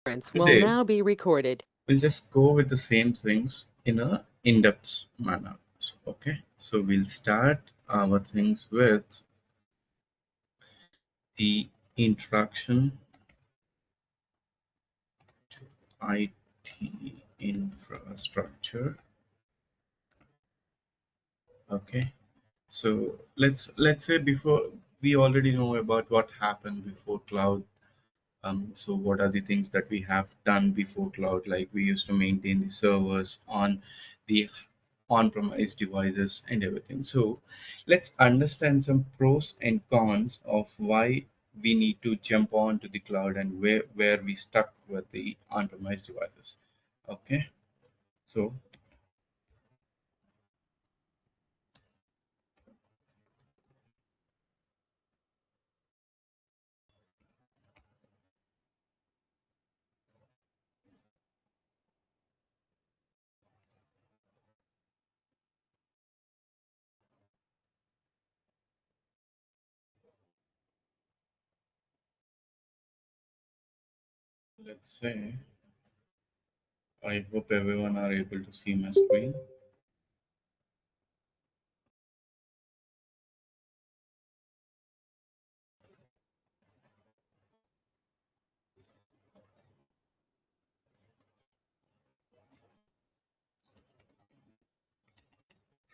Will Today, now be recorded. we'll just go with the same things in a in-depth manner. Okay, so we'll start our things with the introduction to IT infrastructure. Okay, so let's say before we already know about what happened before cloud. So what are the things that we have done before cloud? Like we used to maintain the servers on the on-premise devices and everything. So let's understand some pros and cons of why we need to jump on to the cloud and where we stuck with the on-premise devices. Okay, so let's say I hope everyone are able to see my screen.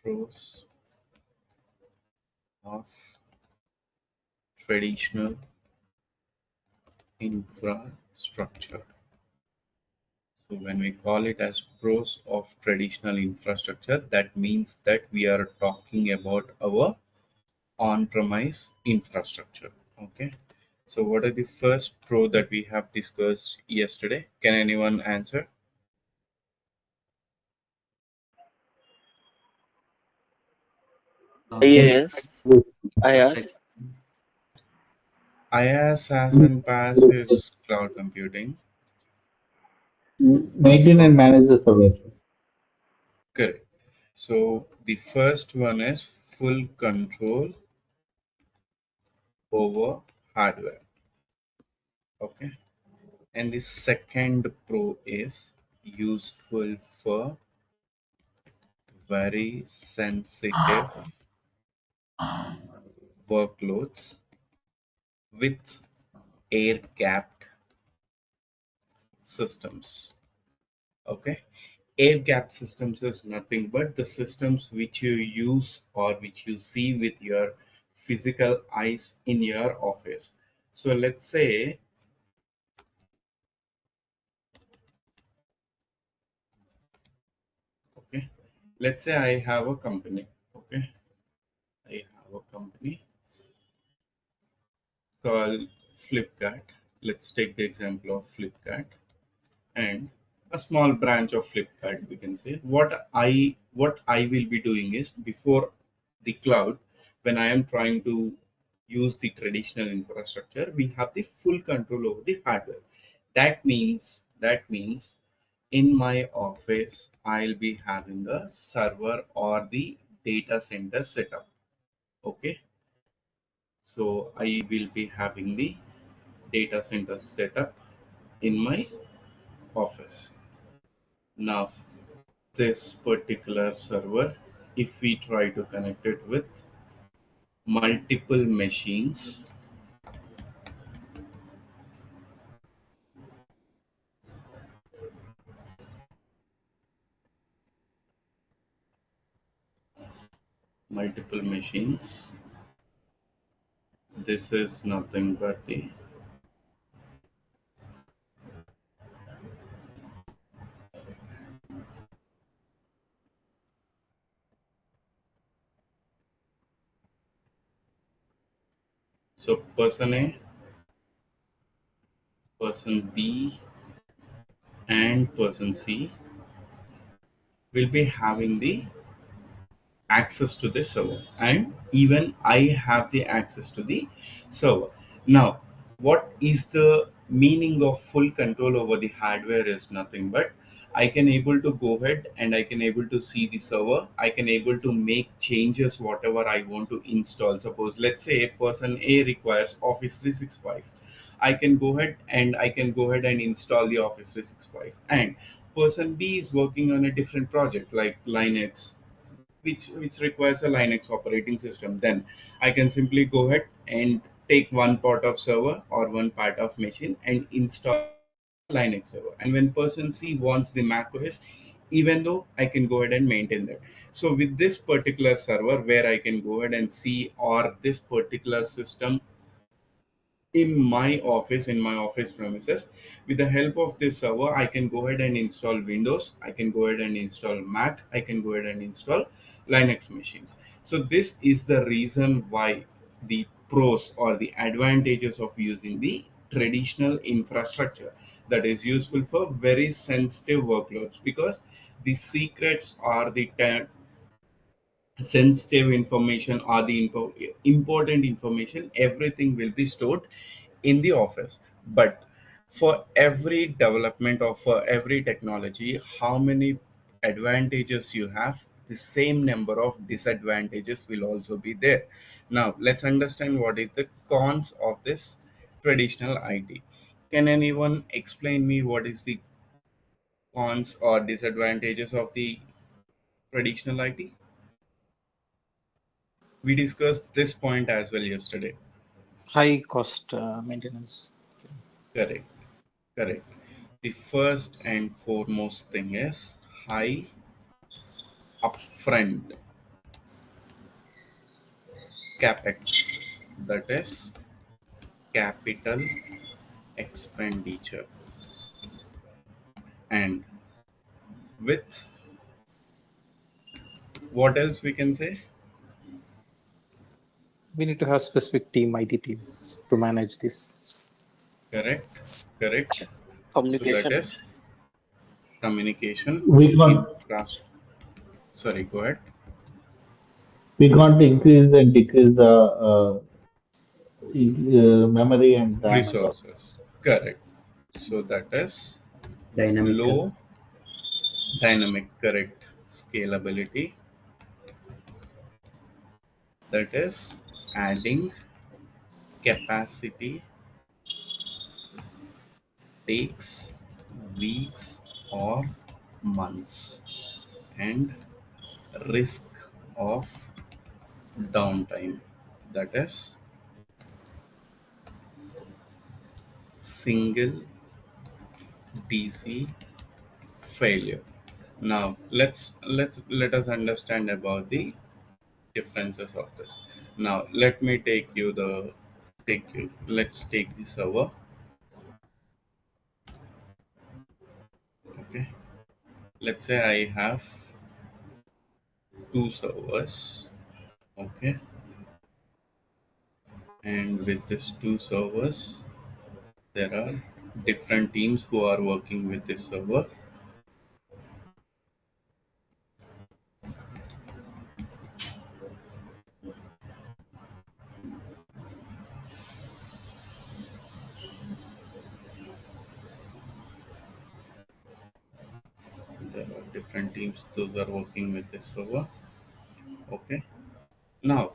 Pros of traditional infrastructure. So when we call it as pros of traditional infrastructure, that means that we are talking about our on-premise infrastructure. Okay. So what are the first pro that we have discussed yesterday? Can anyone answer? Yes, Yes, I restrict asked. IaaS, SaaS, and PaaS is cloud computing. maintain and manage the service. Correct. So the first one is full control over hardware. Okay. And the second pro is useful for very sensitive workloads with air gapped systems. Okay, air gap systems is nothing but the systems which you use or which you see with your physical eyes in your office. So let's say, okay, let's say I have a company. Okay, I have a company called Flipkart. Let's take the example of Flipkart and a small branch of Flipkart, we can say. What I will be doing is before the cloud, when I am trying to use the traditional infrastructure, we have the full control over the hardware. That means in my office I'll be having a server or the data center setup. Okay, so I will be having the data center setup in my office. Now this particular server, if we try to connect it with multiple machines, multiple machines, this is nothing but the so person A, person B, and person C will be having the access to the server, and even I have the access to the server. Now what is the meaning of full control over the hardware is nothing but I can able to go ahead and I can able to see the server. I can able to make changes whatever I want to install. Suppose let's say person A requires Office 365. I can go ahead and install the Office 365. And person B is working on a different project like Linux, which requires a Linux operating system. Then I can simply go ahead and take one part of server or one part of machine and install it on the Linux server. And when person C wants the Mac OS, even though I can go ahead and maintain that. So with this particular server where I can go ahead and see, or this particular system in my office premises, with the help of this server I can go ahead and install Windows, I can go ahead and install Mac, I can go ahead and install Linux machines. So this is the reason why the pros or the advantages of using the traditional infrastructure that is useful for very sensitive workloads, because the secrets or the sensitive information or the important information, everything will be stored in the office. But for every development or for every technology, how many advantages you have, the same number of disadvantages will also be there. Now let's understand what is the cons of this traditional IT. Can anyone explain me what is the cons or disadvantages of the traditional IT? We discussed this point as well yesterday. High cost maintenance. Correct, correct. The first and foremost thing is high upfront capex, that is capital expenditure. And with what else we can say? We need to have specific team, IT teams, to manage this. Correct, correct. So that Communication. is communication, We got infrastructure. Sorry, go ahead. we got to increase and decrease the memory and RAM and all. Resources. Correct. So that is dynamic. low dynamic, correct. Scalability, that is adding capacity takes weeks or months, and risk of downtime, that is single DC failure. Now let us understand about the differences of this. Now let me take you let's take the server. Okay, let's say I have two servers. Okay, and with these two servers there are different teams who are working with this server. There are different teams those are working with this server. Okay, now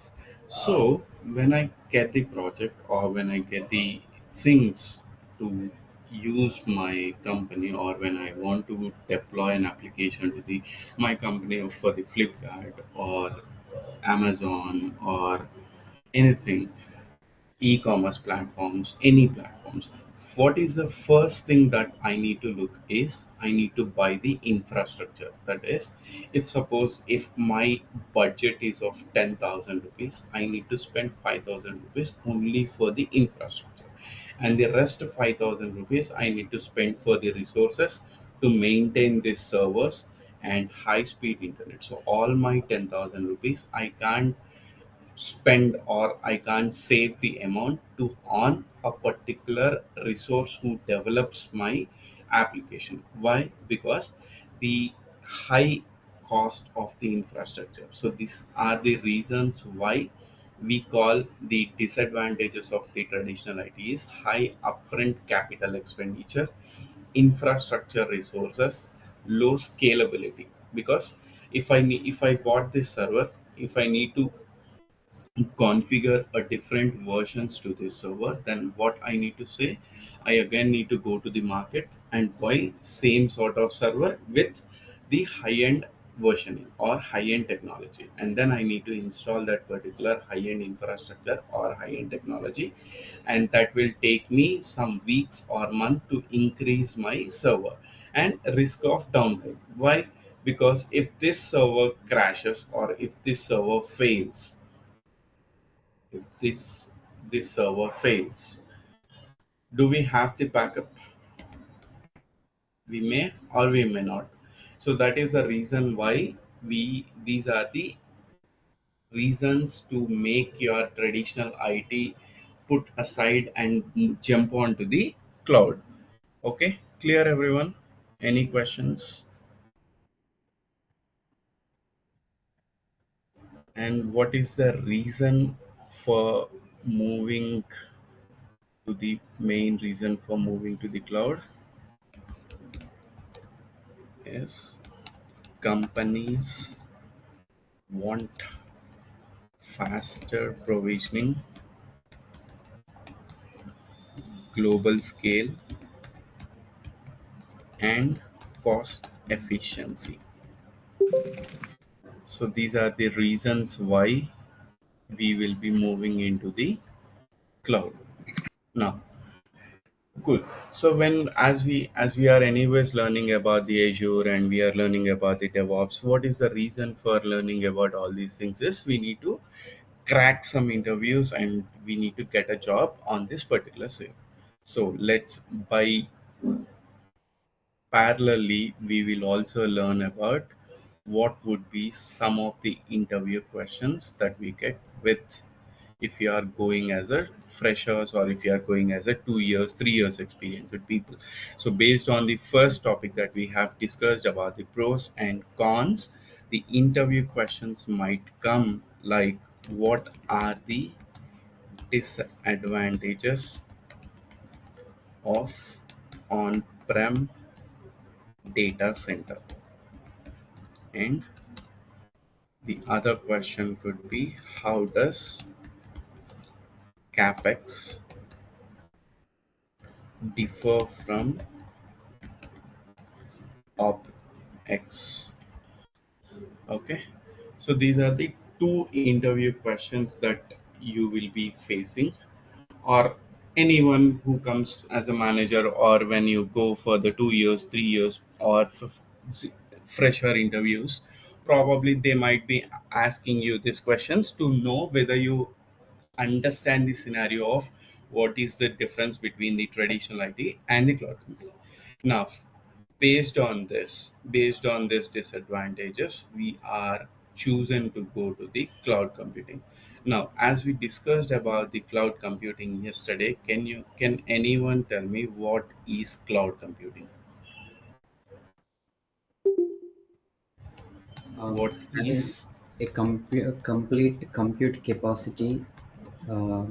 so when I get the project or when I get the things to use my company, or when I want to deploy an application to the my company for the Flipkart or Amazon or anything, e-commerce platforms, any platforms, what is the first thing that I need to look is I need to buy the infrastructure. That is, if suppose if my budget is of 10,000 rupees, I need to spend 5,000 rupees only for the infrastructure, and the rest 5,000 rupees I need to spend for the resources to maintain these servers and high speed internet. So all my 10,000 rupees I can't spend, or I can't save the amount to on a particular resource who develops my application. Why? Because the high cost of the infrastructure. So these are the reasons why we call the disadvantages of the traditional IT is high upfront capital expenditure, infrastructure resources, low scalability. Because if I bought this server, if I need to configure a different versions to this server, then what I need to say, I again need to go to the market and buy same sort of server with the high-end versioning or high-end technology, and then I need to install that particular high-end infrastructure or high-end technology, and that will take me some weeks or month to increase my server and risk of downtime. Why? Because if this server crashes or if this server fails, if this server fails, do we have the backup? We may or we may not. So that is the reason why we these are the reasons to make your traditional IT put aside and jump onto the cloud. Okay, clear everyone? Any questions? And what is the reason for moving to the main reason for moving to the cloud? Yes, companies want faster provisioning, global scale, and cost efficiency. So these are the reasons why we will be moving into the cloud. Now, cool. So when as we are anyways learning about the Azure and we are learning about the DevOps, what is the reason for learning about all these things is we need to crack some interviews and we need to get a job on this particular thing. So let's by parallelly, we will also learn about what would be some of the interview questions that we get with if you are going as a freshers or if you are going as a 2 years 3 years experience with people. So based on the first topic that we have discussed about the pros and cons, the interview questions might come like what are the disadvantages of on-prem data center, and the other question could be how does capex differ from opex? Okay, so these are the two interview questions that you will be facing, or anyone who comes as a manager, or when you go for the 2 years 3 years or fresher interviews, probably they might be asking you these questions to know whether you understand the scenario of what is the difference between the traditional IT and the cloud computing. Now, based on this disadvantages, we are chosen to go to the cloud computing. Now, as we discussed about the cloud computing yesterday, can anyone tell me what is cloud computing? What Having is a complete compute capacity uh,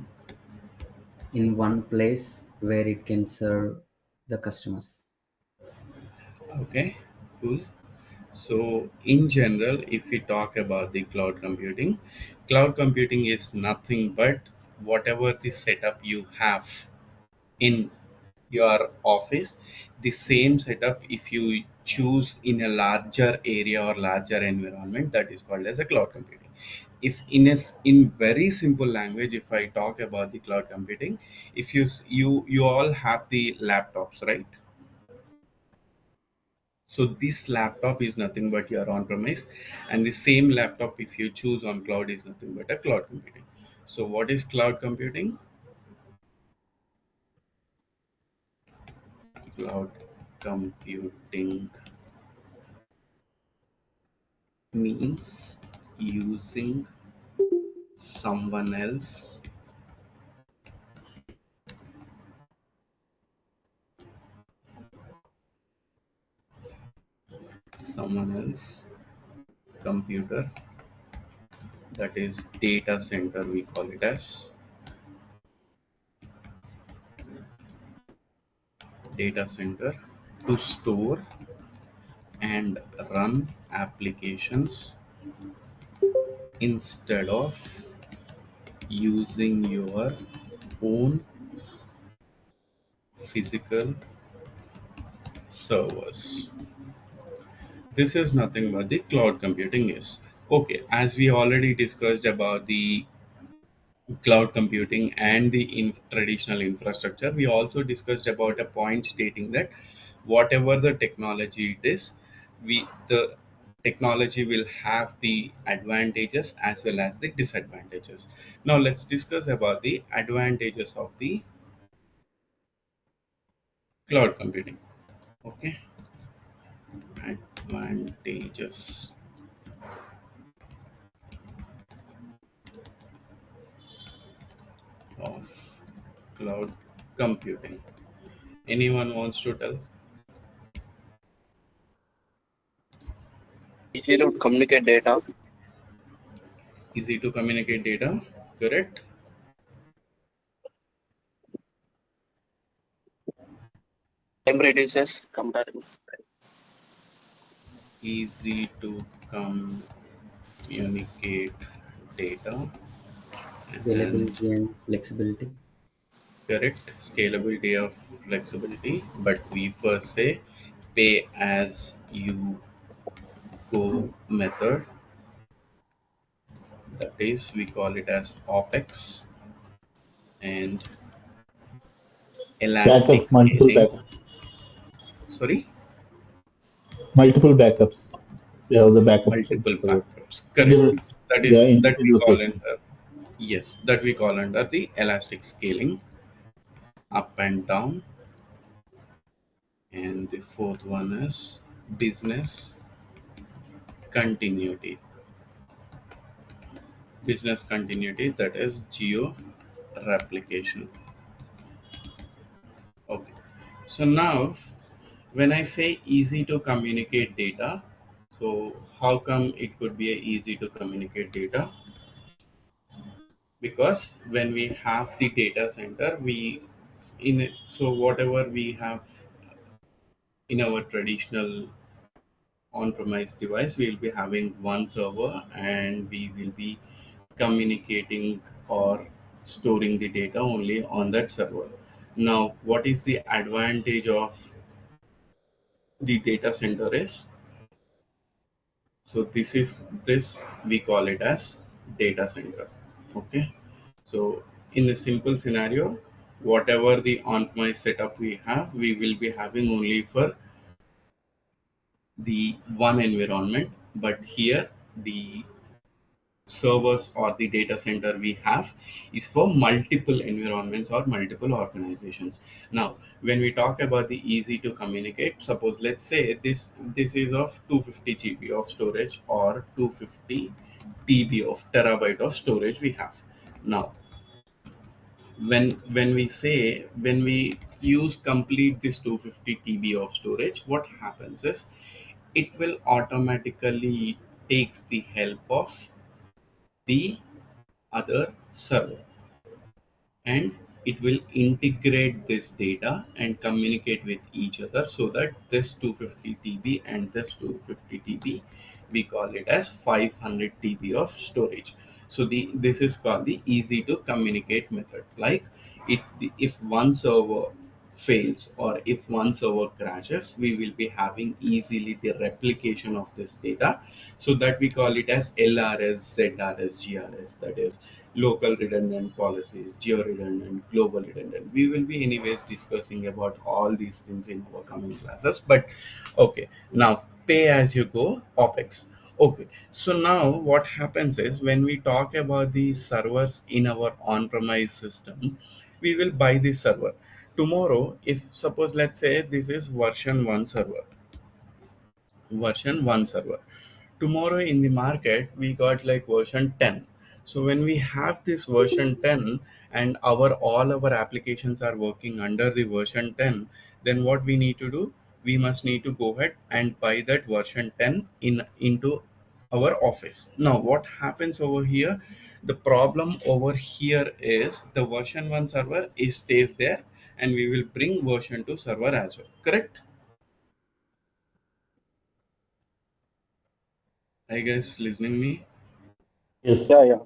in one place where it can serve the customers. okay? Cool. So, in general, if we talk about the cloud computing is nothing but whatever the setup you have in your office, the same setup if you choose in a larger area or larger environment, that is called as a cloud computing. If in very simple language, if I talk about the cloud computing, if you all have the laptops, right? So this laptop is nothing but your on-premise, and the same laptop, if you choose on cloud, is nothing but a cloud computing. So what is cloud computing? Cloud computing means using someone else someone else computer, that is data center, we call it as data center, to store and run applications instead of using your own physical servers. This is nothing but the cloud computing is. Okay, as we already discussed about the cloud computing and the traditional infrastructure, we also discussed about a point stating that whatever the technology it is, the technology will have the advantages as well as the disadvantages. Now let's discuss about the advantages of the cloud computing. Okay, advantages of cloud computing. Anyone wants to tell? Easy to communicate data, Easy to communicate data, correct? time reduces comparing. Easy to communicate data, and Scalability and flexibility. correct, scalability of flexibility. But we first say pay as you go method, that is we call it as OPEX, and elastic Backup, multiple scaling. backups. Sorry, Multiple backups. You have the backups of the multiple server. backups. In Correct. the, That yeah, is in that we the call location. under, yes, that we call under the elastic scaling, up and down. And the fourth one is business continuity. Business continuity, that is geo replication. Okay. So now when I say easy to communicate data, so how come it could be a easy to communicate data? Because when we have the data center, we in it, so whatever we have in our traditional on-premise device, we will be having one server and we will be communicating or storing the data only on that server. Now, what is the advantage of the data center is, so this we call it as data center. Okay, so in a simple scenario, whatever the on-premise setup we have, we will be having only for the one environment, but here the servers or the data center we have is for multiple environments or multiple organizations. Now when we talk about the easy to communicate, suppose let's say this is of 250 GB of storage or 250 TB of terabyte of storage we have. Now when we use complete this 250 TB of storage, what happens is it will automatically takes the help of the other server, and it will integrate this data and communicate with each other, so that this 250 TB and this 250 TB, we call it as 500 TB of storage. So the this is called the easy to communicate method. Like it, if one server fails or if one server crashes, we will be having easily the replication of this data, so that we call it as LRS, ZRS, GRS, that is local redundant policies, geo redundant, global redundant. We will be anyways discussing about all these things in our coming classes. But okay, now pay as you go, OPEX. Okay, so now what happens is when we talk about the servers in our on-premise system, we will buy the server. Tomorrow, if suppose let's say this is version 1 server, tomorrow in the market we got like version 10. So when we have this version 10 and our all our applications are working under the version 10, then what we need to do, we must need to go ahead and buy that version 10 into our office. Now what happens over here, the problem over here is the version 1 server is stays there, and we will bring version 2 server as well, correct? Are you guys listening me? Yes. Yeah, yeah.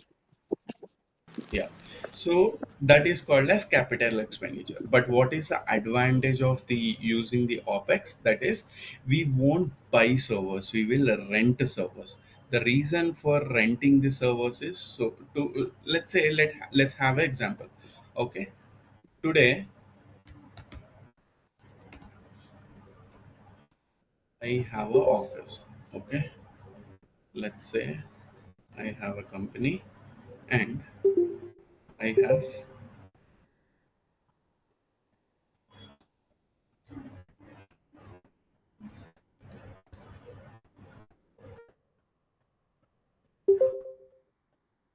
Yeah. So that is called as capital expenditure. But what is the advantage of the using the OPEX? That is, we won't buy servers, we will rent servers. The reason for renting the servers is so to let's say let's have an example. Okay. Today I have a office. Okay. Let's say I have a company and I have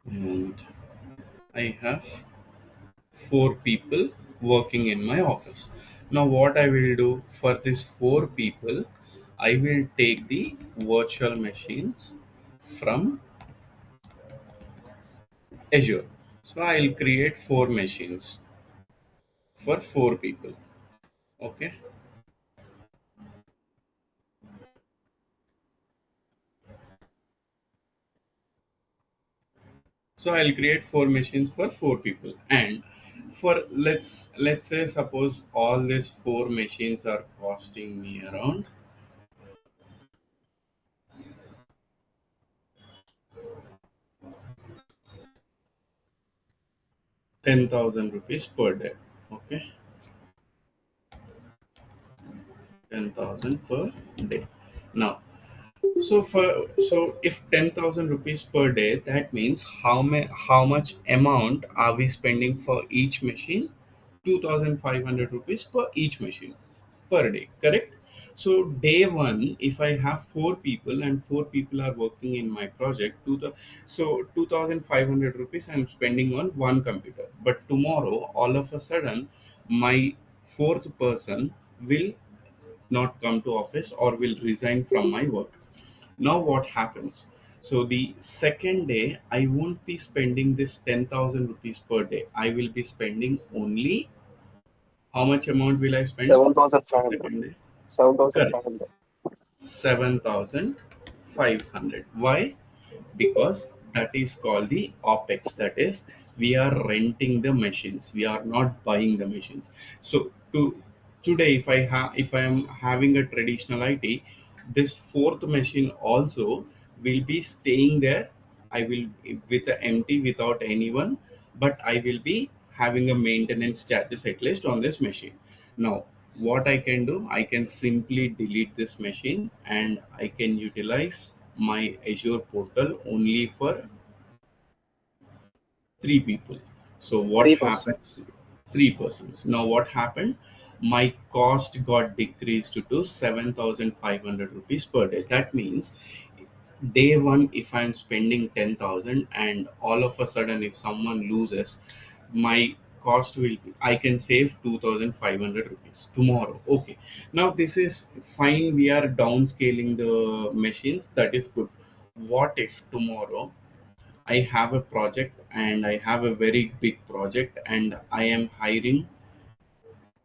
and I have 4 people working in my office. Now, what I will do for these 4 people, I will take the virtual machines from Azure. So, I'll create 4 machines for 4 people. Okay. So, I'll create 4 machines for 4 people. And for let's say suppose all these 4 machines are costing me around 10,000 rupees per day. Okay. 10,000 per day. Now, so if 10,000 rupees per day, that means how much amount are we spending for each machine? 2,500 rupees per each machine per day, correct? So day one, if I have 4 people and 4 people are working in my project, so 2,500 rupees I'm spending on one computer. But tomorrow, all of a sudden, my fourth person will not come to office or will resign from my work. Now what happens? So the second day I won't be spending this 10,000 rupees per day. I will be spending only, how much amount will I spend 7,500. second day? Correct. 7,500. 7,500. Why? Because that is called the opex. That is, we are renting the machines, we are not buying the machines. So today, if I am having a traditional IT, this fourth machine also will be staying there. I will with the empty without anyone, but I will be having a maintenance charges at least on this machine. Now what I can do, I can simply delete this machine and I can utilize my Azure portal only for 3 people. So what Three happens? persons. 3 persons. Now what happened? My cost got decreased to 7,500 rupees per day. That means day one, if I'm spending 10,000 and all of a sudden if someone loses, my cost will be, I can save 2,500 rupees tomorrow. Okay. Now this is fine. We are downscaling the machines. That is good. What if tomorrow I have a project and I have a very big project and I am hiring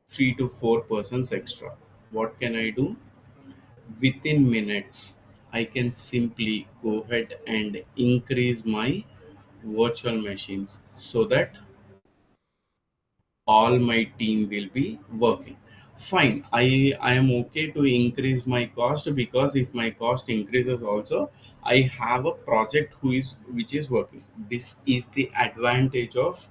3 to 4 persons extra? What can I do? Within minutes, I can simply go ahead and increase my virtual machines so that all my team will be working fine. I am okay to increase my cost, because if my cost increases also, I have a project which is working. This is the advantage of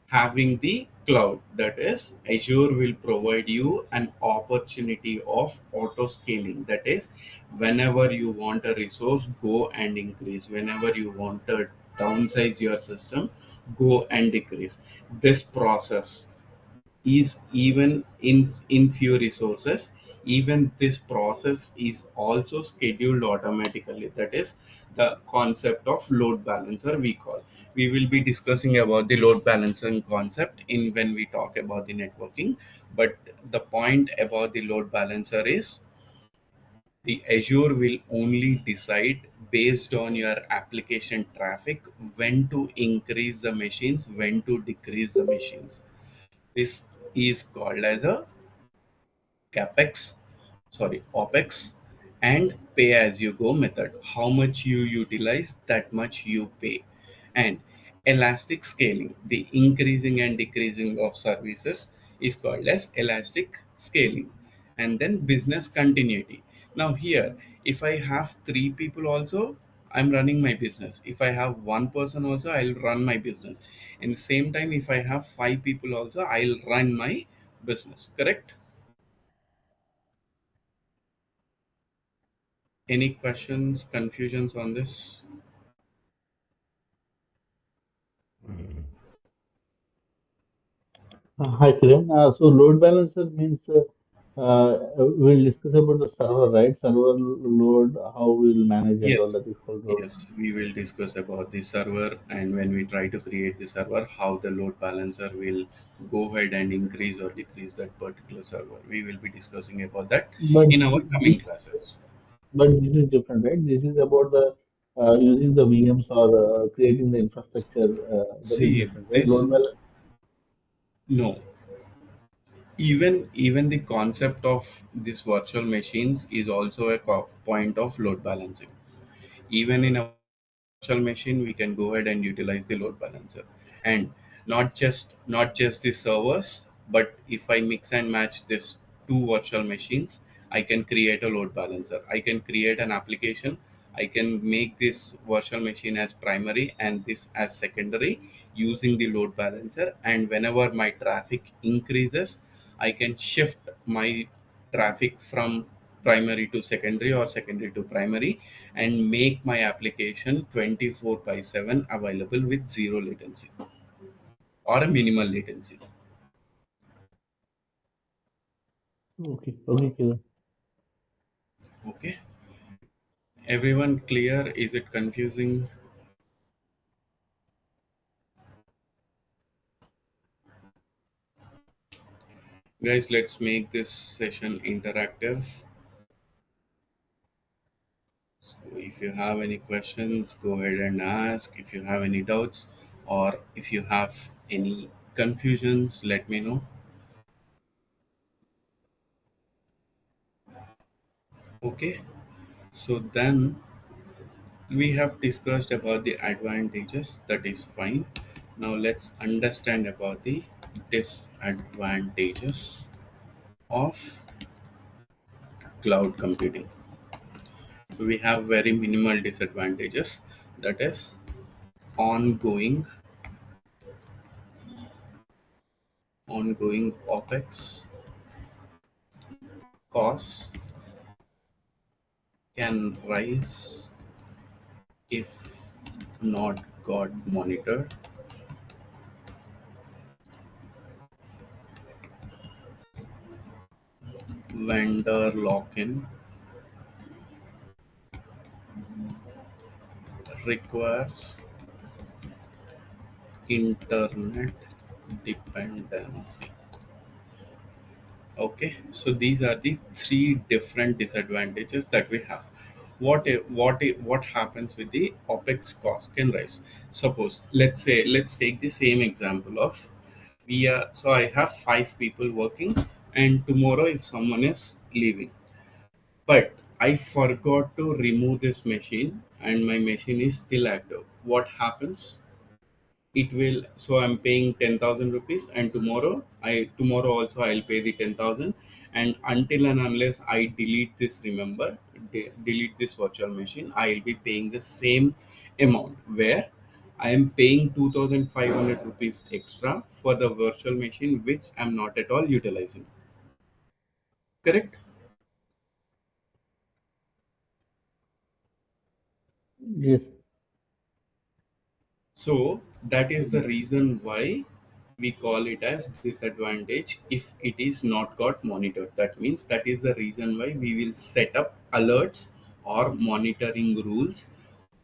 having the cloud. That is, Azure will provide you an opportunity of auto scaling. That is, whenever you want a resource, go and increase. Whenever you want to downsize your system, go and decrease. This process is even in few resources. Even this process is also scheduled automatically. That is the concept of load balancer. We will be discussing about the load balancing concept in when we talk about the networking. But the point about the load balancer is, the Azure will only decide based on your application traffic when to increase the machines, when to decrease the machines. This is called as a capex, sorry, opex, and pay as you go method. How much you utilize, that much you pay. And elastic scaling. The increasing and decreasing of services is called as elastic scaling. And then business continuity. Now here, if I have three people also, I'm running my business. If I have one person also, I'll run my business. In the same time, if I have five people also, I'll run my business. Correct? Any questions, confusions on this? Hi, Kiran. So load balancer means we'll discuss about the server, right? Server load, how we'll manage and all Yes, that is called load. yes, we will discuss about the server, and when we try to create the server, how the load balancer will go ahead and increase or decrease that particular server. We will be discussing about that But in our this, coming classes. but this is different, right? This is about the using the VMs or creating the infrastructure. That is See, different, right? this Load balancer. no, even the concept of this virtual machines is also a point of load balancing. Even in a virtual machine, we can go ahead and utilize the load balancer. And not just the servers, but if I mix and match this two virtual machines, I can create a load balancer. I can create an application. I can make this virtual machine as primary and this as secondary using the load balancer. And whenever my traffic increases, I can shift my traffic from primary to secondary or secondary to primary and make my application 24 by 7 available with zero latency or a minimal latency. Okay, okay, Kiran. Okay, everyone clear? Is it confusing? Guys, let's make this session interactive. So if you have any questions, go ahead and ask. If you have any doubts or if you have any confusions, let me know. Okay, so then we have discussed about the advantages. That is fine. Now let's understand about the disadvantages of cloud computing. So we have very minimal disadvantages, that is ongoing opex costs can rise if not got monitored. Vendor lock-in requires internet dependency. Okay, so these are the three different disadvantages that we have. What happens with the opex cost can rise? Suppose, let's take the same example of, we are so I have five people working, and tomorrow if someone is leaving, but I forgot to remove this machine and my machine is still active, what happens? It will, so I'm paying 10,000 rupees, and tomorrow also I'll pay the 10,000, and until and unless I delete this, remember, delete this virtual machine, I'll be paying the same amount, where I am paying 2,500 rupees extra for the virtual machine which I'm not at all utilizing. Correct? Yes. So that is the reason why we call it as disadvantage if it is not got monitored. That means that is the reason why we will set up alerts or monitoring rules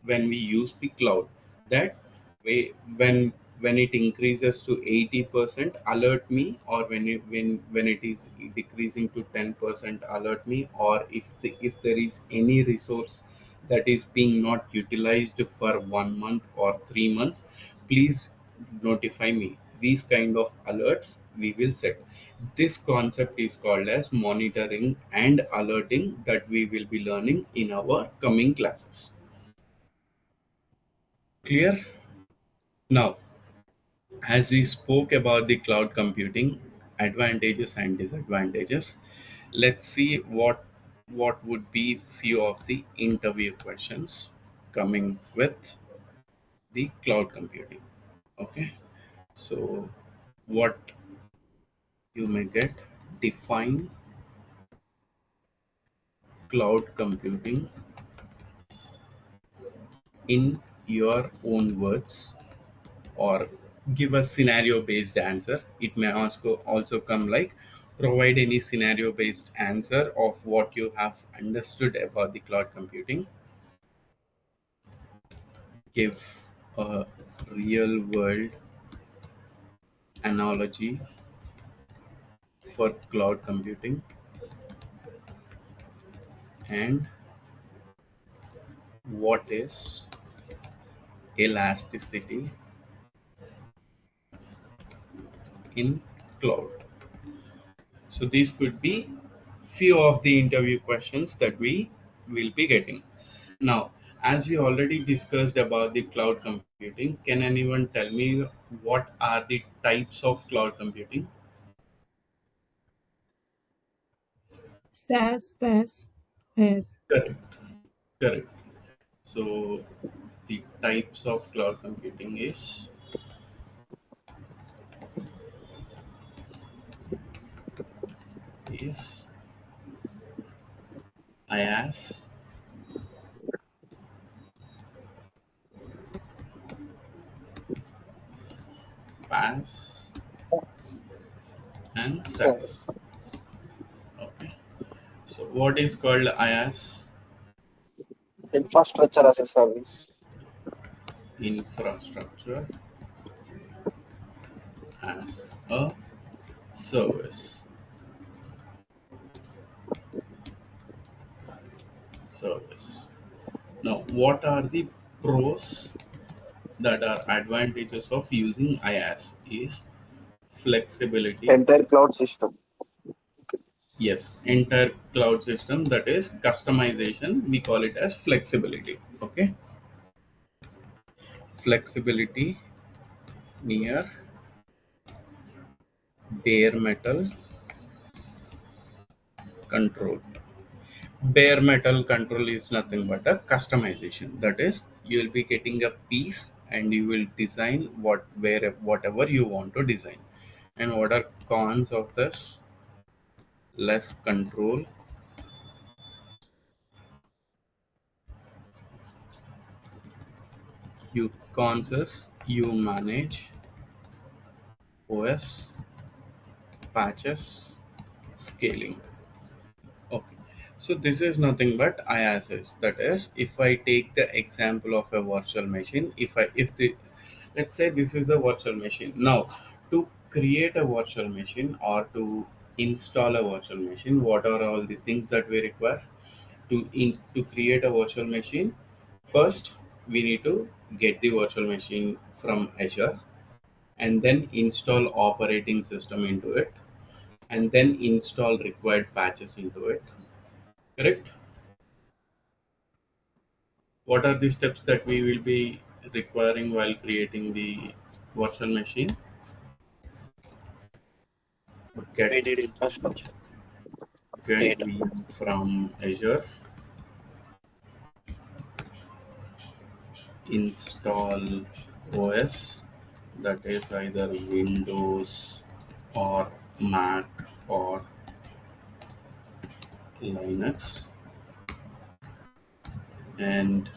when we use the cloud, that way when it increases to 80% alert me, or when it is decreasing to 10% alert me, or if there is any resource that is being not utilized for 1 month or 3 months, please notify me. These kind of alerts we will set. This concept is called as monitoring and alerting, that we will be learning in our coming classes. Clear? Now, as we spoke about the cloud computing advantages and disadvantages, let's see what would be few of the interview questions coming with the cloud computing. Okay, so what you may get: define cloud computing in your own words, or give a scenario based answer. It may also come like provide any scenario based answer of what you have understood about the cloud computing. Give a real world analogy for cloud computing, and what is elasticity in cloud. So these could be few of the interview questions that we will be getting. Now, as we already discussed about the cloud computing, can anyone tell me what are the types of cloud computing? SaaS, PaaS, IaaS. Correct. Correct. So the types of cloud computing is IaaS, PaaS, and SaaS. SaaS. Okay. So what is called IaaS? Infrastructure as a service. Infrastructure as a service. Service. Now, what are the pros that are advantages of using IaaS? Is flexibility. Entire cloud system. Yes, entire cloud system, that is customization. We call it as flexibility. Okay, flexibility near bare metal control. Bare metal control is nothing but a customization. That is, you will be getting a piece and you will design whatever you want to design. And what are cons of this? Less control, you cons is you manage OS, patches, scaling. Okay, so this is nothing but IaaS. That is, if I take the example of a virtual machine, if the let's say this is a virtual machine. Now, to create a virtual machine or to install a virtual machine, what are all the things that we require to create a virtual machine? First, we need to get the virtual machine from Azure, and then install operating system into it, and then install required patches into it. Correct? What are the steps that we will be requiring while creating the virtual machine? We Get need infrastructure, get data. VM from Azure, install OS, that is either Windows or Mac or Linux, and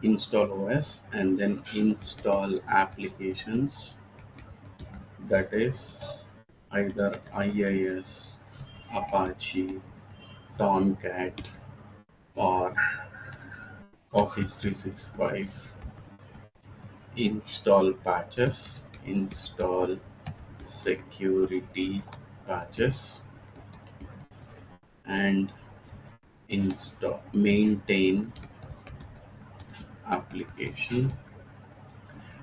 install OS, and then install applications, that is either IIS, Apache, Tomcat, or Office 365. Install patches, install security patches, and install maintain application.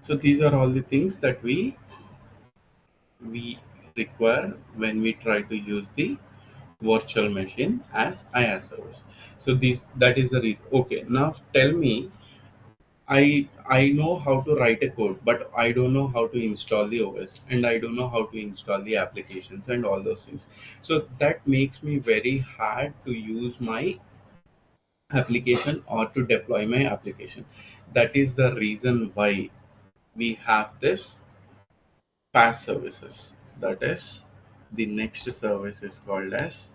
So these are all the things that we require when we try to use the virtual machine as IaaS service. So this that is the reason. Okay, now tell me, I know how to write a code, but I don't know how to install the OS, and I don't know how to install the applications and all those things. So that makes me very hard to use my application or to deploy my application. That is the reason why we have this PaaS services. That is, the next service is called as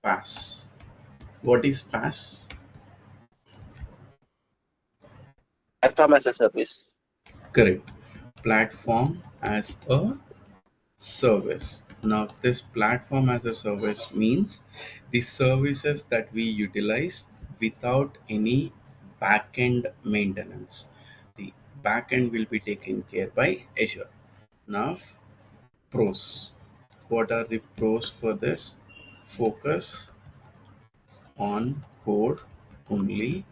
PaaS. What is PaaS? Platform as a service. Correct. Platform as a service. Now, this platform as a service means the services that we utilize without any backend maintenance. The backend will be taken care by Azure. Now, pros. What are the pros for this? Focus on code only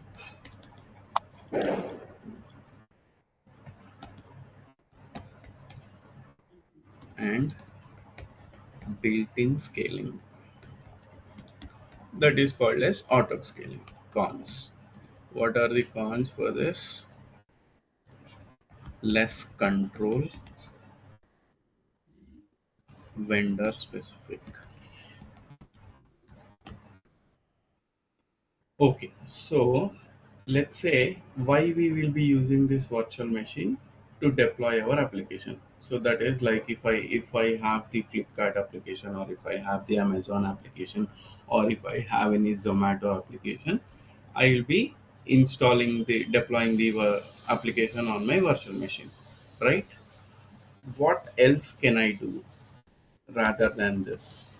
and built-in scaling. That is called as auto scaling. Cons. What are the cons for this? Less control, vendor specific. Okay, so let's say why we will be using this virtual machine to deploy our application. So that is like if I have the Flipkart application, or if I have the Amazon application, or if I have any Zomato application, I will be installing the deploying the application on my virtual machine, right? What else can I do rather than this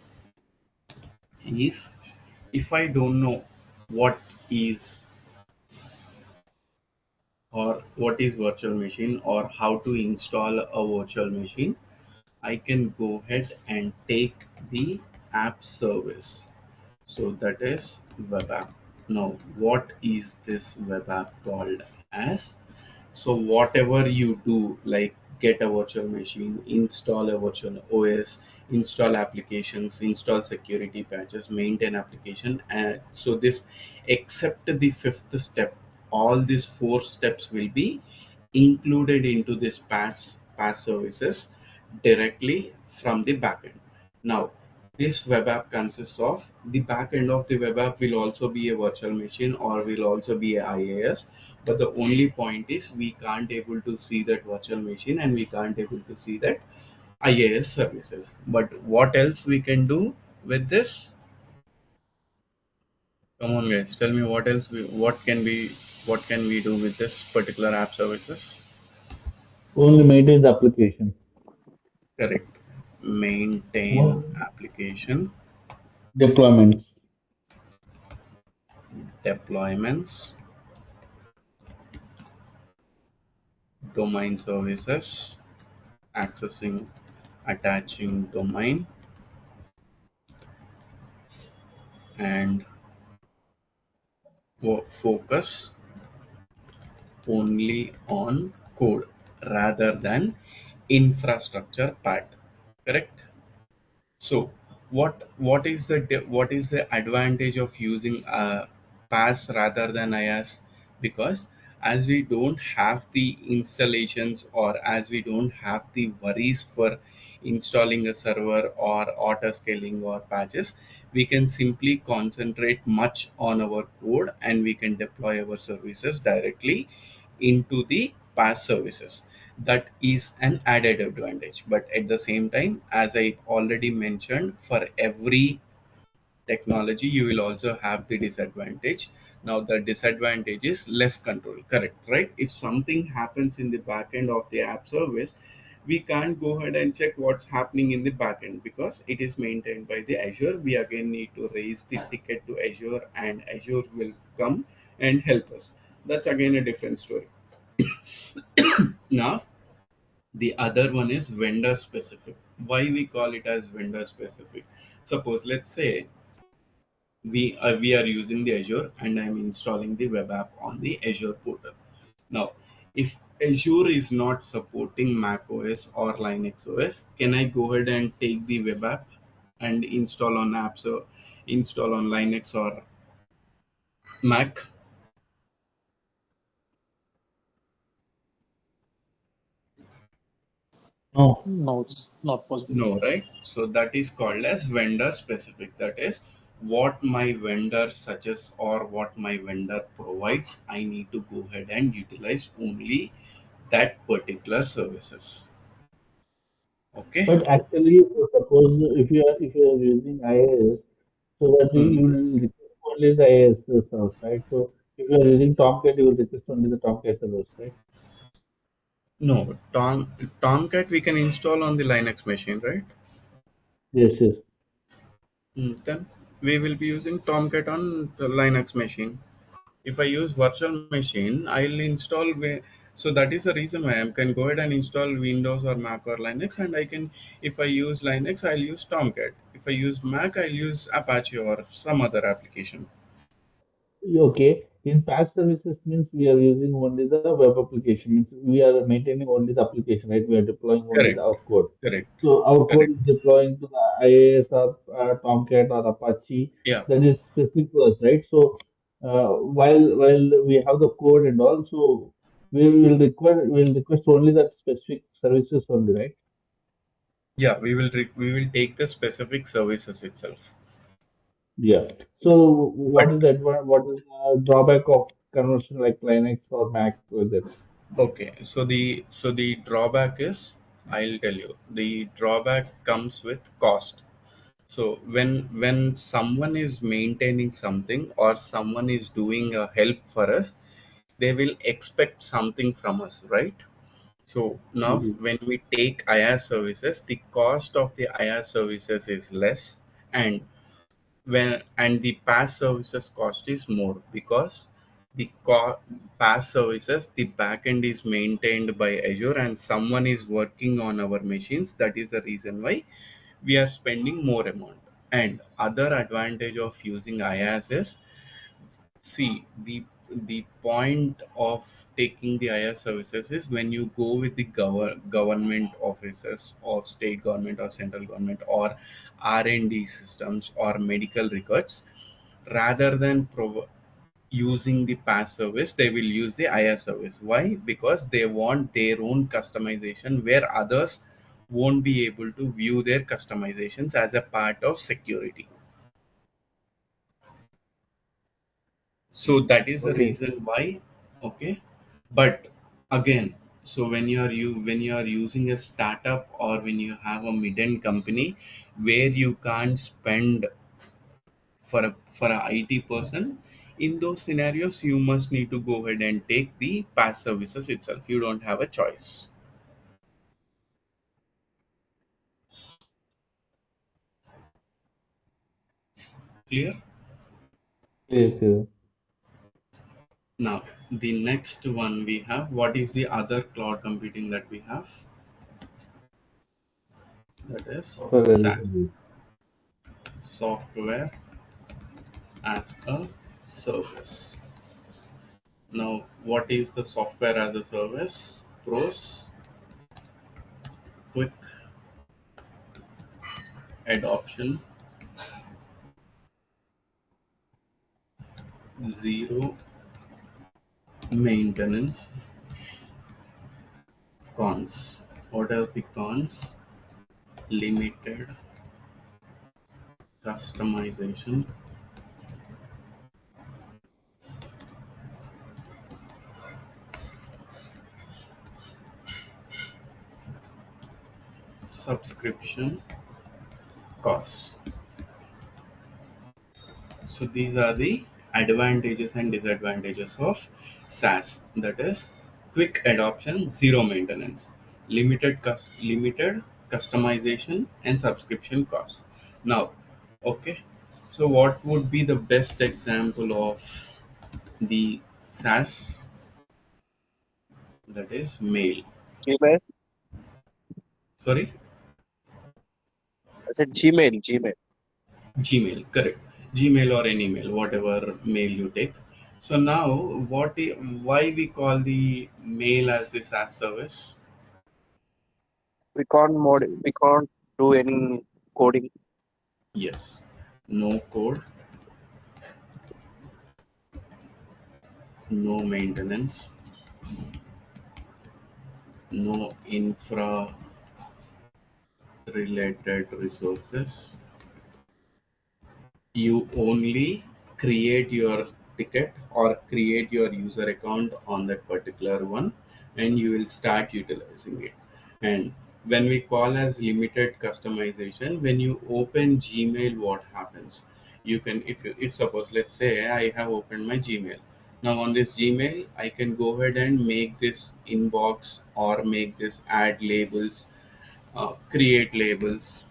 is, if I don't know what is what is virtual machine or how to install a virtual machine, I can go ahead and take the app service. So that is web app. Now, what is this web app called as? So whatever you do, like get a virtual machine, install a virtual OS, install applications, install security patches, maintain application, and so this, except the fifth step, all these four steps will be included into this pass services directly from the backend. Now, this web app consists of the back end of the web app will also be a virtual machine or will also be a IaaS, but the only point is we can't able to see that virtual machine and we can't able to see that IaaS services. But what else we can do with this? Come on guys, tell me what else what can we do with this particular app services? Only maintain the application. Correct. Maintain Well, application, deployments. deployments, domain services, accessing, attaching domain, and focus only on code rather than infrastructure part. Correct. So what is the advantage of using PaaS rather than IaaS? Because as we don't have the installations, or as we don't have the worries for installing a server or auto scaling or patches, we can simply concentrate much on our code and we can deploy our services directly into the PaaS services. That is an added advantage, but at the same time, as I already mentioned, for every technology you will also have the disadvantage. Now the disadvantage is less control. Correct, right? If something happens in the backend of the app service, we can't go ahead and check what's happening in the backend because it is maintained by the Azure. We again need to raise the ticket to Azure and Azure will come and help us. That's again a different story. Now, the other one is vendor specific. Why we call it as vendor specific? Suppose let's say we are using the Azure and I'm installing the web app on the Azure portal. Now, if Azure is not supporting Mac OS or Linux OS, can I go ahead and take the web app and install on apps or install on Linux or Mac? No. No, it's not possible. No, right? So that is called as vendor specific. That is what my vendor suggests or what my vendor provides. I need to go ahead and utilize only that particular services. Okay. But actually, suppose if you are using IaaS, so that you Hmm. will request only the IaaS servers, right? So if you are using Tomcat, you will request only the Tomcat servers, right? No, Tomcat we can install on the Linux machine, right? Yes, yes. Then we will be using Tomcat on the Linux machine. If I use virtual machine, I'll install. So that is the reason why I can go ahead and install Windows or Mac or Linux, and I can. If I use Linux, I'll use Tomcat. If I use Mac, I'll use Apache or some other application. Okay. In patch services means we are using only the web application. Means we are maintaining only the application, right? We are deploying only Correct. our code. Correct. So our code Correct. is deploying to the IaaS or Tomcat or Apache. Yeah. That is specific to us, right? So while we have the code and all, so we will request only that specific services only, right? Yeah. We will take the specific services itself. Yeah. So But what is the drawback of conversion like Linux or Mac like that? okay, so the drawback is, I'll tell you, the drawback comes with cost. So when someone is maintaining something or someone is doing a help for us, they will expect something from us, right? So now Mhm. when we take IaaS services, the cost of the IaaS services is less, and the PaaS services cost is more because the PaaS services, the backend is maintained by Azure and someone is working on our machines. That is the reason why we are spending more amount. And other advantage of using IaaS is, see, the point of taking the IaaS services is when you go with the government offices of state government or central government or R&D systems or medical records, rather than using the PaaS service, they will use the IaaS service. Why? Because they want their own customization where others won't be able to view their customizations as a part of security. So that is the Okay. reason why. Okay. But again, so when you are using a startup or when you have a mid-end company where you can't spend for a IT person, in those scenarios you must need to go ahead and take the PaaS services itself. You don't have a choice. Clear? Clear, clear. Now the next one we have, what is the other cloud computing that we have? That is Software as a SaaS, service. software as a service. Now, what is the software as a service? Pros: quick adoption, zero maintenance. Cons: what are the cons? Limited customization, subscription costs. So these are the advantages and disadvantages of SaaS. That is quick adoption, zero maintenance, limited customization, and subscription costs. Now, okay. So what would be the best example of the SaaS? That is mail. Gmail. Sorry, I said Gmail. Gmail. Gmail. Correct. Gmail or any mail, whatever mail you take. So now, why we call the mail as the SaaS service? We can't do any coding. Yes. No code, no maintenance, no infra related resources. You only create your ticket or create your user account on that particular one, and you will start utilizing it. And when we call as limited customization, when you open Gmail, what happens? You can, if suppose, let's say I have opened my Gmail. Now on this Gmail, I can go ahead and make this inbox or make this add labels, create labels.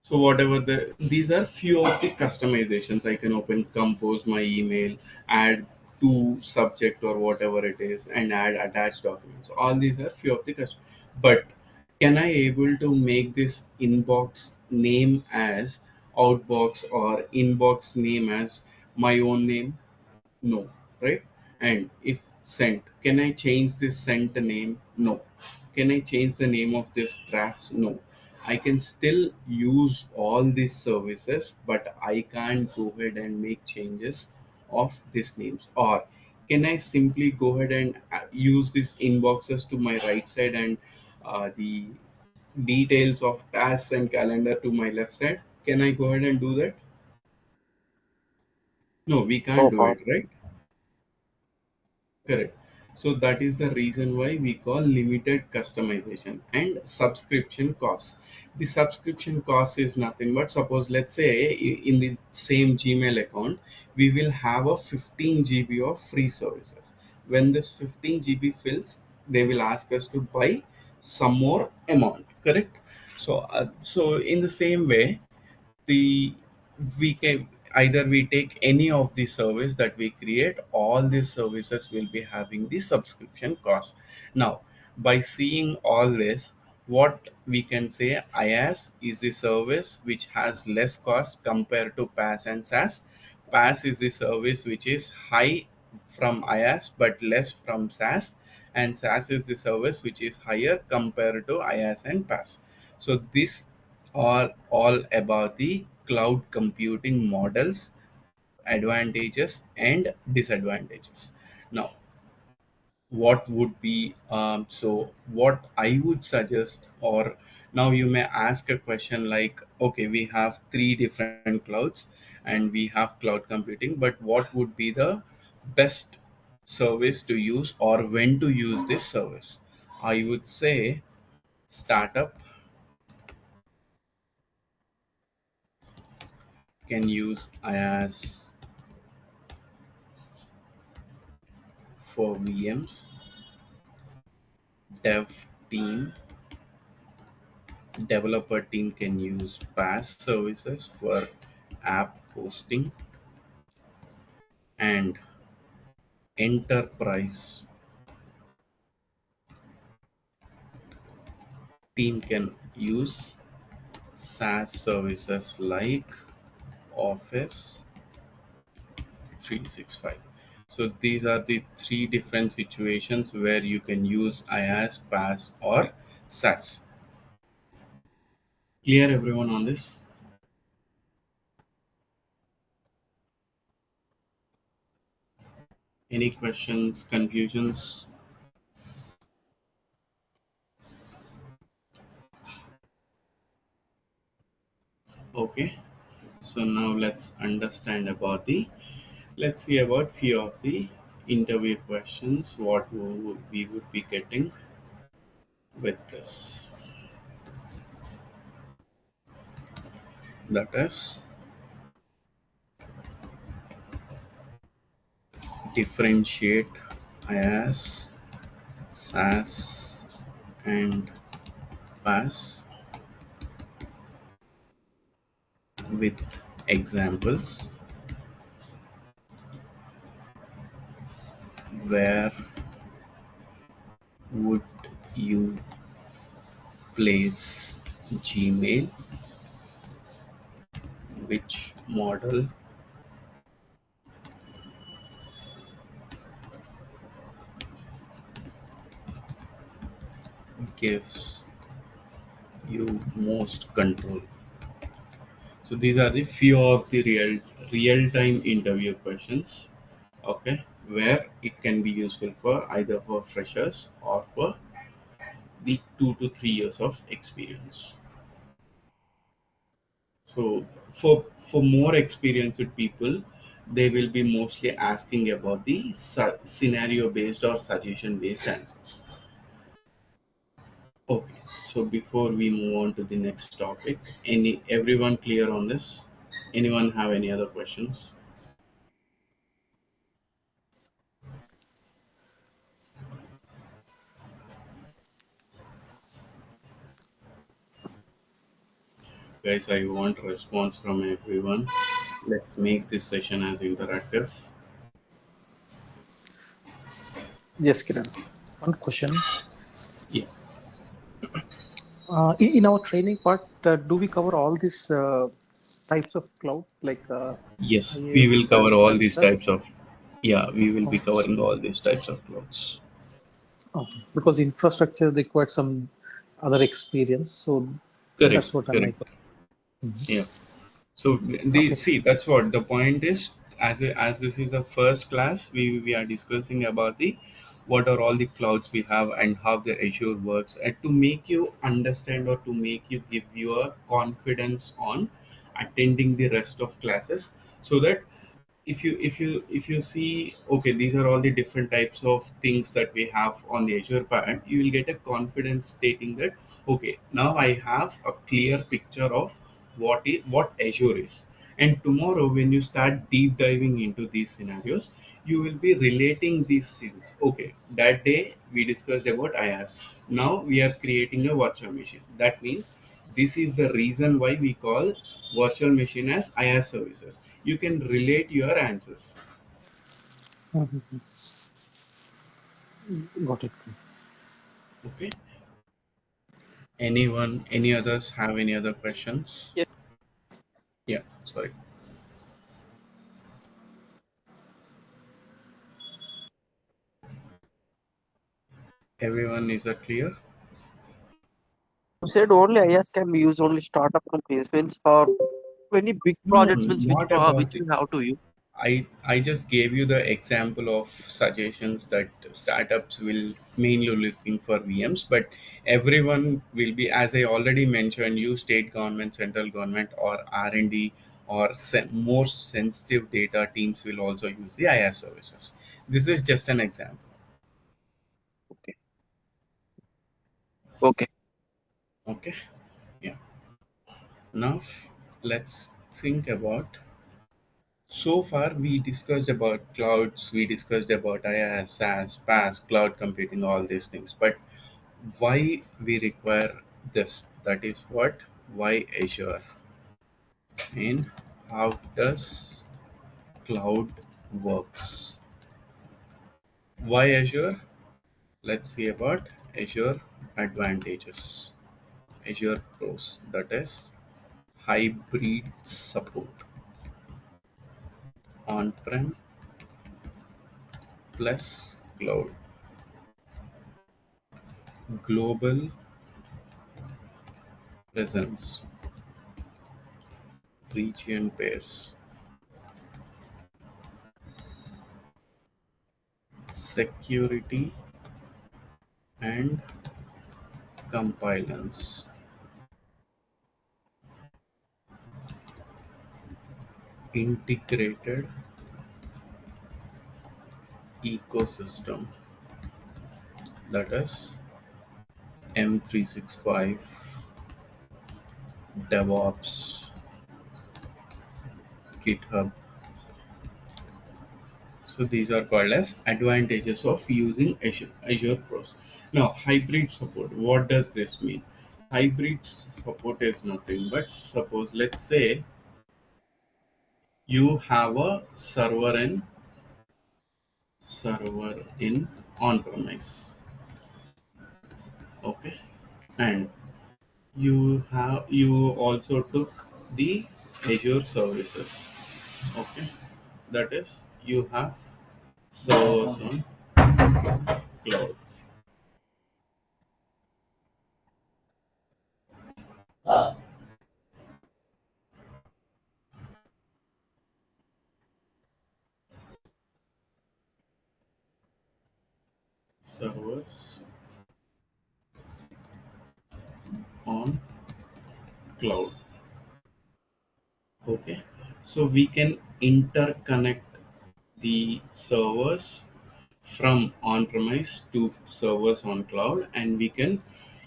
So whatever these are few of the customizations. I can open compose my email, add to subject or whatever it is, and add attached documents. All these are few of the but can I able to make this inbox name as outbox or inbox name as my own name? No, right? And if sent, can I change this sent name? No. Can I change the name of this drafts? No. I can still use all these services, but I can't go ahead and make changes of these names. Or can I simply go ahead and use these inboxes to my right side and the details of tasks and calendar to my left side? Can I go ahead and do that? No, we can't No, do it, right? Correct. So that is the reason why we call limited customization and subscription cost. The subscription cost is nothing but, suppose let's say in the same Gmail account, we will have a 15 GB of free services. When this 15 GB fills, they will ask us to buy some more amount, correct? So in the same way, the we can either we take any of the service that we create, all these services will be having the subscription cost. Now by seeing all this, what we can say, IaaS is the service which has less cost compared to PaaS and SaaS. PaaS is the service which is high from IaaS but less from SaaS, and SaaS is the service which is higher compared to IaaS and PaaS. So this are all about the cloud computing models, advantages and disadvantages. Now what would be so what I would suggest, or now you may ask a question like, okay, we have three different clouds and we have cloud computing, but what would be the best service to use or when to use this service? I would say startup can use IaaS for VMs. Dev team, developer team can use PaaS services for app hosting, and enterprise team can use SaaS services like Office 365. So these are the three different situations where you can use IaaS, PaaS or SaaS. Clear everyone on this? Any questions, confusions? Okay, so now let's understand about the, let's see about few of the interview questions what we would be getting with this. That is, differentiate IaaS, SaaS and PaaS with examples. Where would you place Gmail? Which model gives you most control? So these are the few of the real-time interview questions, okay, where it can be useful for either for freshers or for the 2 to 3 years of experience. So for more experienced people, they will be mostly asking about the scenario based or suggestion based answers. Okay, so before we move on to the next topic, everyone clear on this? Anyone have any other questions? Guys, I want response from everyone. Let's make this session as interactive. Yes, Kiran. One question. Yeah. In our training part, do we cover all these types of cloud like Yes, we IaaS, will cover PaaS, all and these SaaS? types of. Yeah, we will be Oh, covering all these types of clouds. okay. Because infrastructure required some other experience, so Correct. that's what I'm Correct. like. Mhm. Yeah. So the Okay. see that's what the point is. As this is a first class, we are discussing about the what are all the clouds we have and how the Azure works, and to make you understand or to make you give you a confidence on attending the rest of classes, so that if you see, okay, these are all the different types of things that we have on the Azure part, you will get a confidence stating that, okay, now I have a clear picture of what Azure is. And tomorrow when you start deep diving into these scenarios, you will be relating these things. Okay, that day we discussed about IaaS, now we are creating a virtual machine. That means this is the reason why we call virtual machine as IaaS services. You can relate your answers. Mhm. Got it. Okay. Anyone, any others have any other questions? Yes. Yeah, sorry. Everyone, is that clear? You said only IaaS can be used only startup companies means for any big No, projects means not which about the. we have to use. I just gave you the example of suggestions that startups will mainly looking for VMs, but everyone will be, as I already mentioned, you state government, central government, or R&D, or more sensitive data teams will also use the IaaS services. This is just an example. Okay. Okay. Okay. Yeah. Now let's think about. So far, we discussed about clouds, we discussed about IaaS, SaaS, PaaS, cloud computing, all these things. But why we require this? That is what? Why Azure? And how does cloud works? Why Azure? Let's see about Azure advantages. Azure pros, that is hybrid support, on-prem plus cloud, global presence, region pairs, security and compliance, integrated ecosystem, that is M365, DevOps, GitHub. So these are called as advantages of using Azure Pros. Now, hybrid support. What does this mean? Hybrid support is nothing but, suppose, let's say you have a server in on-premise, okay, and you also took the Azure services, okay, that is you have servers on cloud, servers on cloud. Okay, so we can interconnect the servers from on-premise to servers on cloud, and we can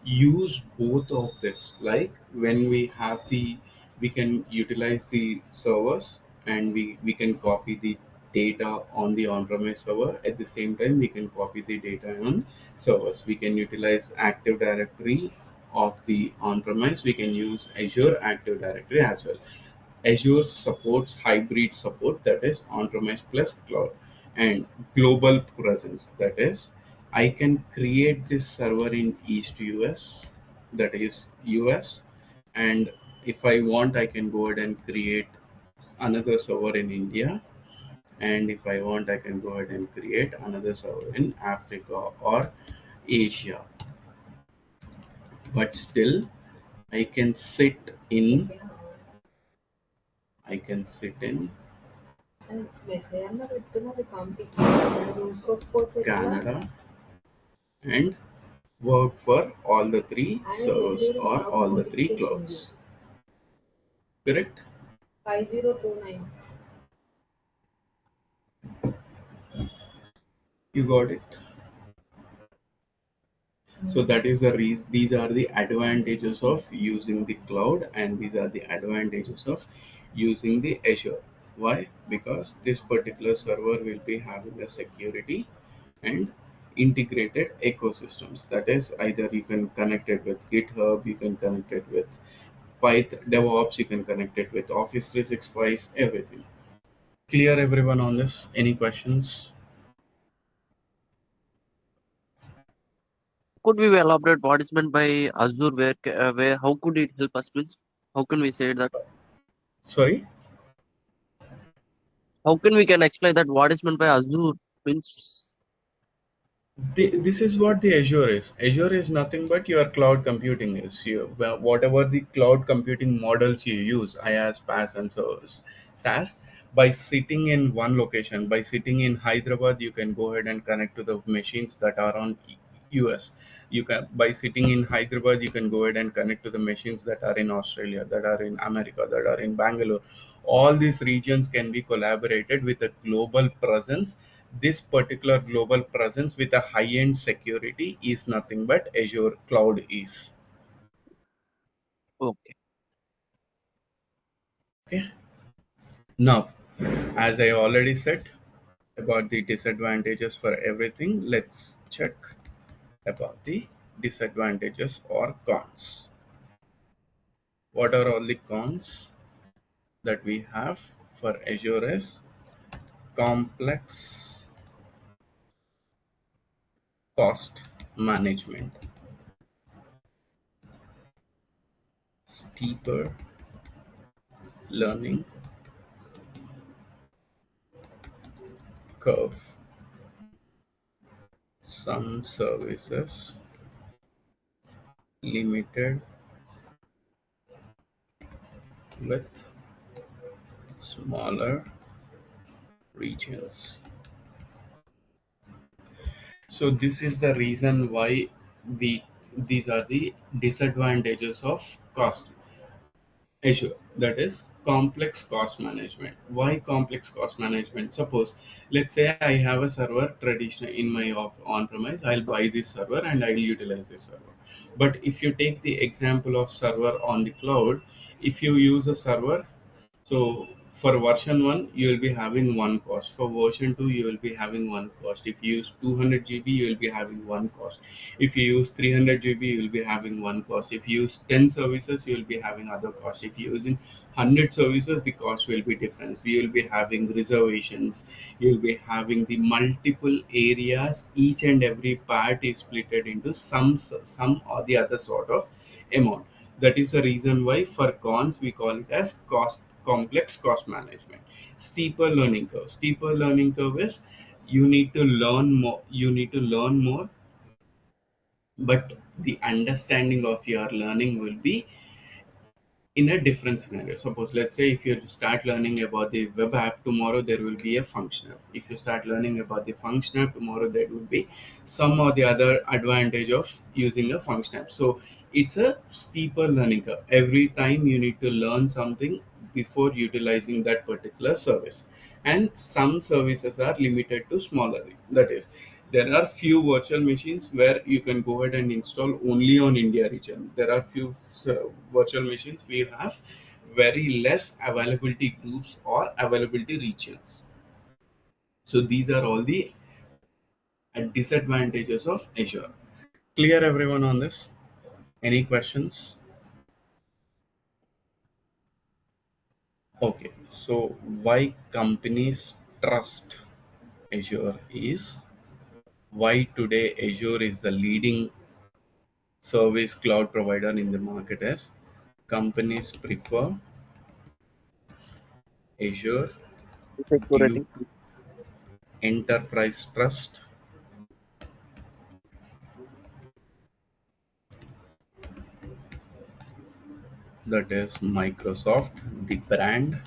use both of this. Like when we have the, we can utilize the servers, and we can copy the data on the on-premise server. At the same time, we can copy the data on servers. We can utilize Active Directory of the on-premise. We can use Azure Active Directory as well. Azure supports hybrid support, that is on-premise plus cloud, and global presence, that is I can create this server in East US, that is US, and if I want, I can go ahead and create another server in India, and if I want, I can go ahead and create another server in Africa or Asia. But still, I can sit in I can sit in Canada and work for all the three servers or all the three clouds. Correct? 5029. You got it? So that is the reason. These are the advantages of using the cloud, and these are the advantages of using the Azure. Why? Because this particular server will be having a security and integrated ecosystems. That is, either you can connect it with GitHub, you can connect it with Python DevOps, you can connect it with Office 365, everything. Clear everyone on this? Any questions? Could we elaborate what is meant by Azure? Where how could it help us, please? How can we say that? Sorry? How can we can explain that what is meant by Azure means? This is what the Azure is. Azure is nothing but your cloud computing is. Whatever the cloud computing models you use, IaaS, PaaS, and so SaaS, by sitting in one location, by sitting in Hyderabad, you can go ahead and connect to the machines that are on US. You can, by sitting in Hyderabad, you can go ahead and connect to the machines that are in Australia, that are in America, that are in Bangalore. All these regions can be collaborated with a global presence. This particular global presence with a high-end security is nothing but Azure cloud is. Okay. Okay. Now, as I already said about the disadvantages for everything, let's check about the disadvantages or cons. What are all the cons that we have for Azure? Is complex cost management, steeper learning curve, some services limited with smaller regions. So this is the reason why these are the disadvantages of cost Azure, that is complex cost management. Why complex cost management? Suppose, let's say I have a server traditional in my on-premise. I'll buy this server and I'll utilize this server. But if you take the example of server on the cloud, if you use a server, so for version 1, you will be having one cost. For version 2, you will be having one cost. If you use 200 GB, you will be having one cost. If you use 300 GB, you will be having one cost. If you use 10 services, you will be having other cost. If you are using 100 services, the cost will be different. We will be having reservations. You will be having the multiple areas. Each and every part is split into some or the other sort of amount. That is the reason why for cons we call it as complex cost management. Steeper learning curve is you need to learn more, but the understanding of your learning will be in a different scenario. Suppose, let's say, if you start learning about the web app, tomorrow there will be a function app. If you start learning about the function app, tomorrow there will be some or the other advantage of using a function app. So it's a steeper learning curve. Every time you need to learn something before utilizing that particular service. And some services are limited to smaller. That is, there are few virtual machines where you can go ahead and install only on India region. There are few virtual machines we have very less availability groups or availability regions. So these are all the disadvantages of Azure. Clear everyone on this? Any questions? Okay, so why companies trust Azure is why today Azure is the leading service cloud provider in the market as companies prefer Azure due security. to enterprise trust, that is Microsoft, the brand,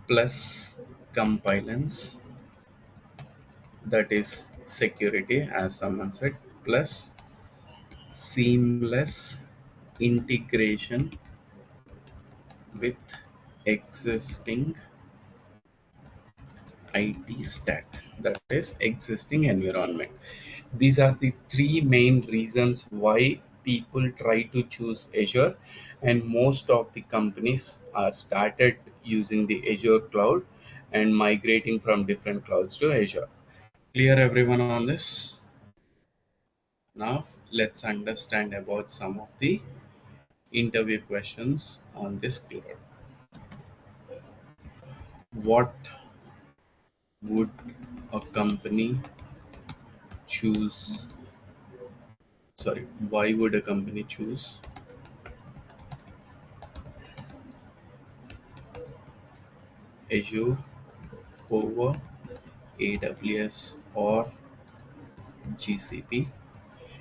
plus compliance, that is security, as someone said, plus seamless integration with existing IT stack, that is existing environment. These are the three main reasons why people try to choose Azure, and most of the companies are started using the Azure cloud and migrating from different clouds to Azure. Clear everyone on this? Now let's understand about some of the interview questions on this cloud. What would a company choose? Sorry, why would a company choose Azure over AWS or GCP?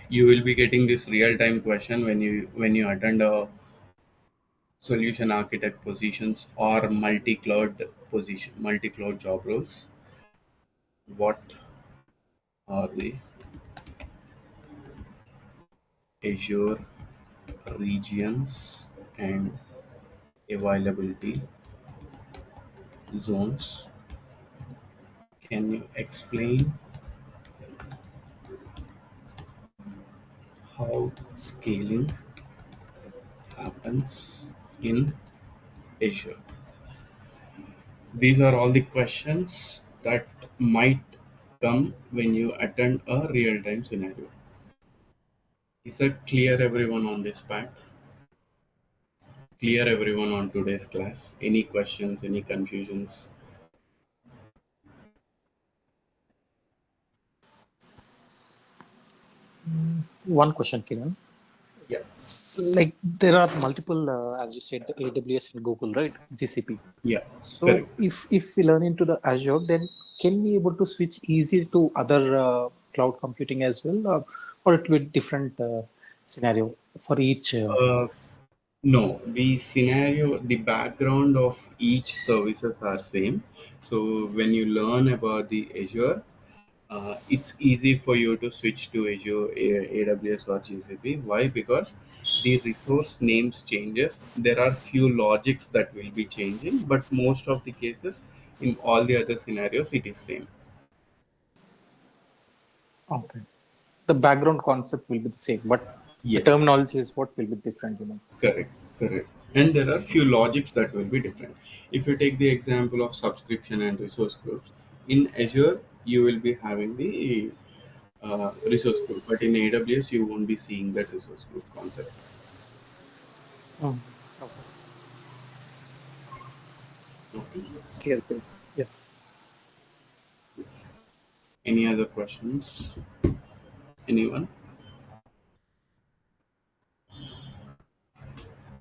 You will be getting this real-time question when you attend a solution architect positions or multi-cloud job roles. What are the Azure regions and availability zones? Can you explain how scaling happens in Azure? These are all the questions that might come when you attend a real-time scenario. Is that clear everyone on this part? Clear everyone on today's class? Any questions, any confusions? One question, Kiran. Yeah, Like there are multiple, as you said, the AWS and Google, right? GCP. yeah, So correct. if we learn into the Azure, then can we able to switch easy to other cloud computing as well, or it will be different scenario for each? No, the background of each services are same. So when you learn about the Azure, it's easy for you to switch to Azure, AWS or GCP. Why? Because the resource names changes. There are few logics that will be changing, but most of the cases in all the other scenarios, it is same. Okay, the background concept will be the same, but the Yes. terminology is what will be different, Correct, correct. And there are few logics that will be different. If you take the example of subscription and resource groups, in Azure, you will be having the resource group, but in AWS, you won't be seeing that resource group concept. Mm. Okay. Okay. Clear, clear. Yes. Any other questions? Anyone?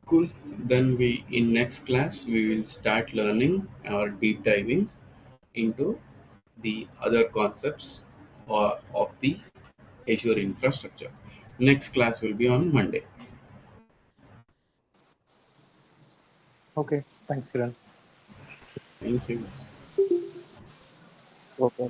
Cool. Then in next class, we will start learning or deep diving into the other concepts of the Azure infrastructure. Next class will be on Monday. Okay, thanks, Kiran. Thank you. Okay.